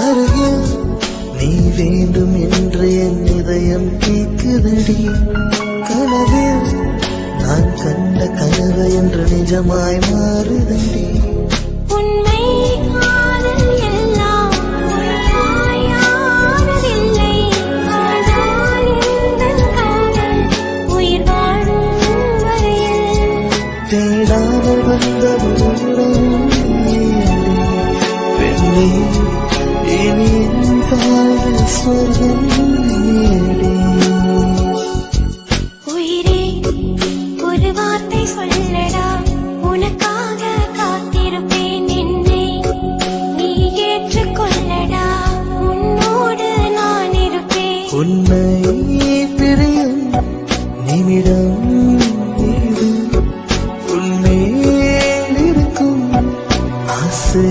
அருகில் நீ வேண்டும் என்று என் இதயம் கேட்குதடி. கனவில் நான் கண்ட கனவு என்று நிஜமாய் மாறுதடி. உண்மை காதல் எல்லாம் உண்மையானதில்லை. ஆனால் எந்தன் காதல் உயிர் வாழும் வரையில் தேடாமல் வந்தவுடன் பெண்ணே இனி என் வாழ்வில் சொர்க்கம் நீடி. உயிரே ஒரு வார்த்தை சொல்லடா, உனக்காக காத்திருப்பேன். என்னை நீ ஏற்றுக்கொள்ளடா, உன்னோடு நான் இருப்பேன். உன்னை பிரியும் நிமிடம் இது உன்மேல் இருக்கும் ஆசை.